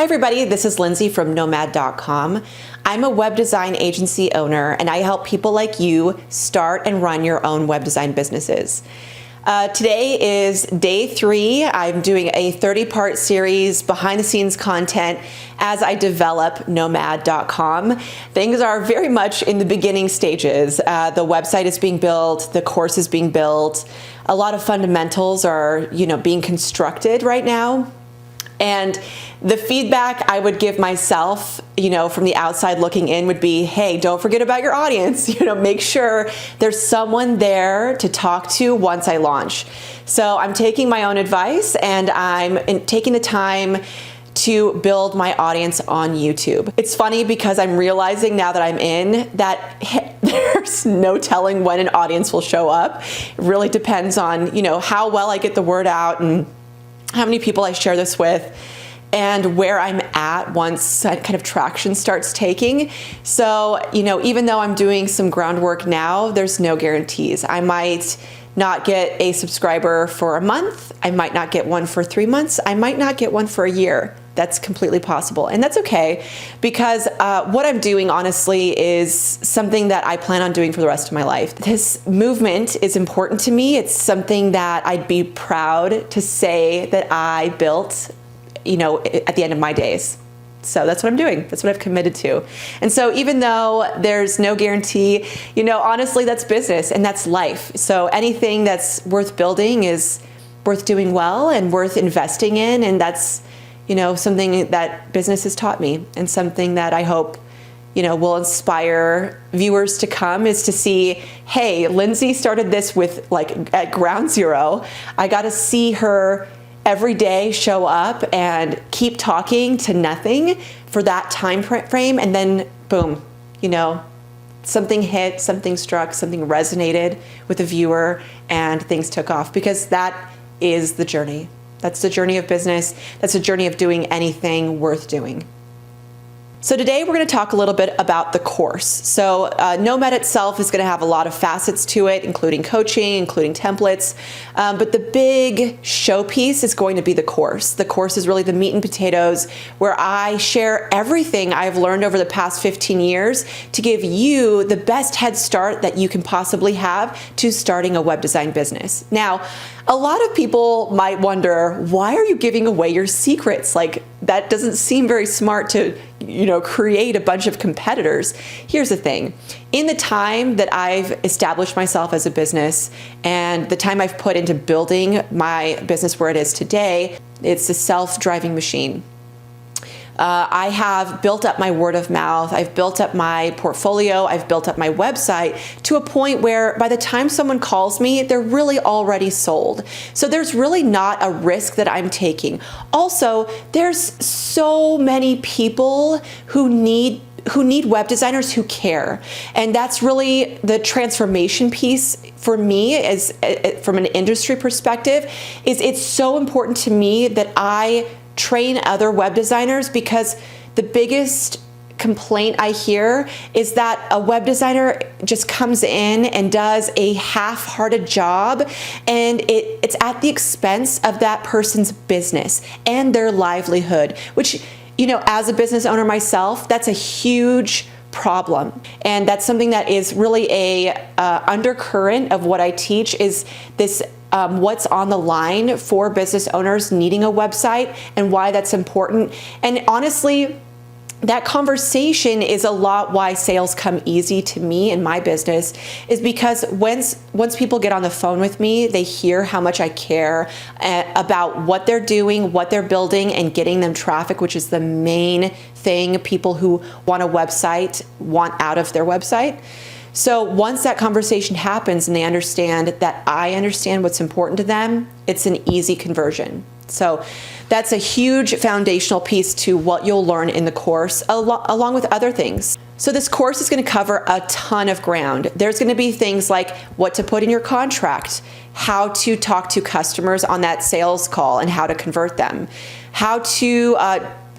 Hi everybody, this is Lindsay from Nnomad.com. I'm a web design agency owner and I help people like you start and run your own web design businesses. Today is day 3. I'm doing a 30-part series behind the scenes content as I develop Nnomad.com. Things are very much in the beginning stages. The website is being built, the course is being built. A lot of fundamentals are, being constructed right now. And the feedback I would give myself, from the outside looking in would be, hey, don't forget about your audience. Make sure there's someone there to talk to once I launch. So I'm taking my own advice and I'm taking the time to build my audience on YouTube. It's funny because I'm realizing now that I'm in that there's no telling when an audience will show up. It really depends on, how well I get the word out and how many people I share this with, and where I'm at once that kind of traction starts taking. So, even though I'm doing some groundwork now, there's no guarantees. I might not get a subscriber for a month. I might not get one for 3 months. I might not get one for a year. That's completely possible. And that's okay, because what I'm doing, honestly, is something that I plan on doing for the rest of my life. This movement is important to me. It's something that I'd be proud to say that I built, at the end of my days. So that's what I'm doing. That's what I've committed to. And so even though there's no guarantee, honestly, that's business and that's life. So anything that's worth building is worth doing well and worth investing in. And that's, something that business has taught me, and something that I hope, will inspire viewers to come, is to see, hey, Lindsay started this with at ground zero. I got to see her every day show up and keep talking to nothing for that time frame. And then boom, something hit, something struck, something resonated with the viewer, and things took off, because that is the journey. That's the journey of business. That's the journey of doing anything worth doing. So today we're going to talk a little bit about the course. So Nnomad itself is going to have a lot of facets to it, including coaching, including templates. But the big showpiece is going to be the course. The course is really the meat and potatoes, where I share everything I've learned over the past 15 years to give you the best head start that you can possibly have to starting a web design business. Now, a lot of people might wonder, why are you giving away your secrets? That doesn't seem very smart to, create a bunch of competitors. Here's the thing. In the time that I've established myself as a business and the time I've put into building my business where it is today, it's a self-driving machine. I have built up my word of mouth. I've built up my portfolio. I've built up my website to a point where by the time someone calls me, they're really already sold. So there's really not a risk that I'm taking. Also, there's so many people who need web designers who care. And that's really the transformation piece for me, is from an industry perspective, is it's so important to me that I train other web designers, because the biggest complaint I hear is that a web designer just comes in and does a half-hearted job, and it's at the expense of that person's business and their livelihood, which, as a business owner myself, that's a huge problem. And that's something that is really a undercurrent of what I teach, is this what's on the line for business owners needing a website and why that's important. And honestly, that conversation is a lot why sales come easy to me in my business, is because once people get on the phone with me, they hear how much I care about what they're doing, what they're building, and getting them traffic, which is the main thing people who want a website want out of their website. So once that conversation happens and they understand that I understand what's important to them, it's an easy conversion. So that's a huge foundational piece to what you'll learn in the course, along with other things. So this course is going to cover a ton of ground. There's going to be things like what to put in your contract, how to talk to customers on that sales call and how to convert them, how to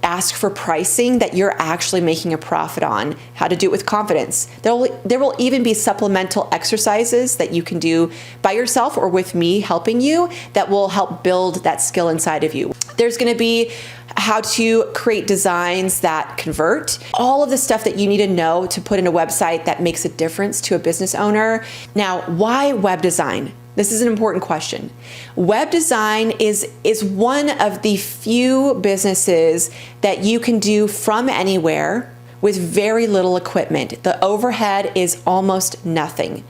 ask for pricing that you're actually making a profit on, how to do it with confidence. There will even be supplemental exercises that you can do by yourself or with me helping you that will help build that skill inside of you. There's going to be how to create designs that convert, all of the stuff that you need to know to put in a website that makes a difference to a business owner. Now, why web design? This is an important question. Web design is one of the few businesses that you can do from anywhere with very little equipment. The overhead is almost nothing.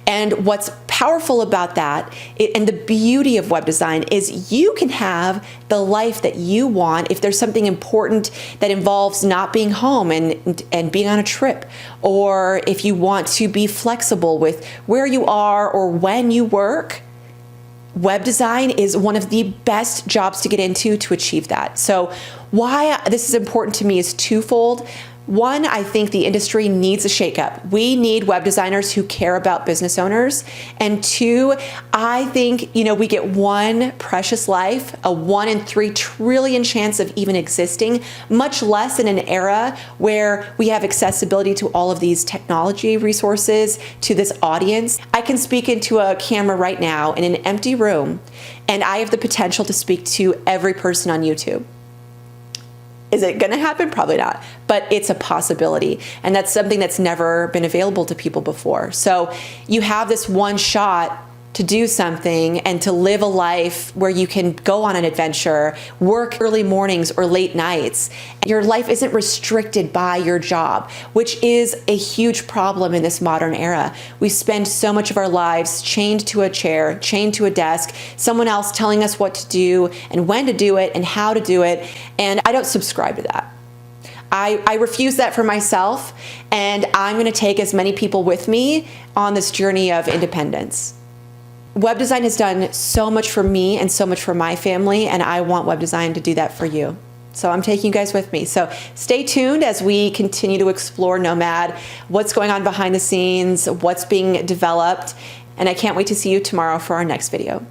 And what's powerful about that, and the beauty of web design, is you can have the life that you want if there's something important that involves not being home and being on a trip, or if you want to be flexible with where you are or when you work. Web design is one of the best jobs to get into to achieve that. So why this is important to me is twofold. One, I think the industry needs a shakeup. We need web designers who care about business owners. And two, I think, we get one precious life, a 1 in 3 trillion chance of even existing, much less in an era where we have accessibility to all of these technology resources, to this audience. I can speak into a camera right now in an empty room, and I have the potential to speak to every person on YouTube. Is it going to happen? Probably not, but it's a possibility. And that's something that's never been available to people before. So you have this one shot to do something and to live a life where you can go on an adventure, work early mornings or late nights. Your life isn't restricted by your job, which is a huge problem in this modern era. We spend so much of our lives chained to a chair, chained to a desk, someone else telling us what to do and when to do it and how to do it. And I don't subscribe to that. I refuse that for myself, and I'm going to take as many people with me on this journey of independence. Web design has done so much for me and so much for my family, and I want web design to do that for you. So I'm taking you guys with me. So stay tuned as we continue to explore Nnomad, what's going on behind the scenes, what's being developed, and I can't wait to see you tomorrow for our next video.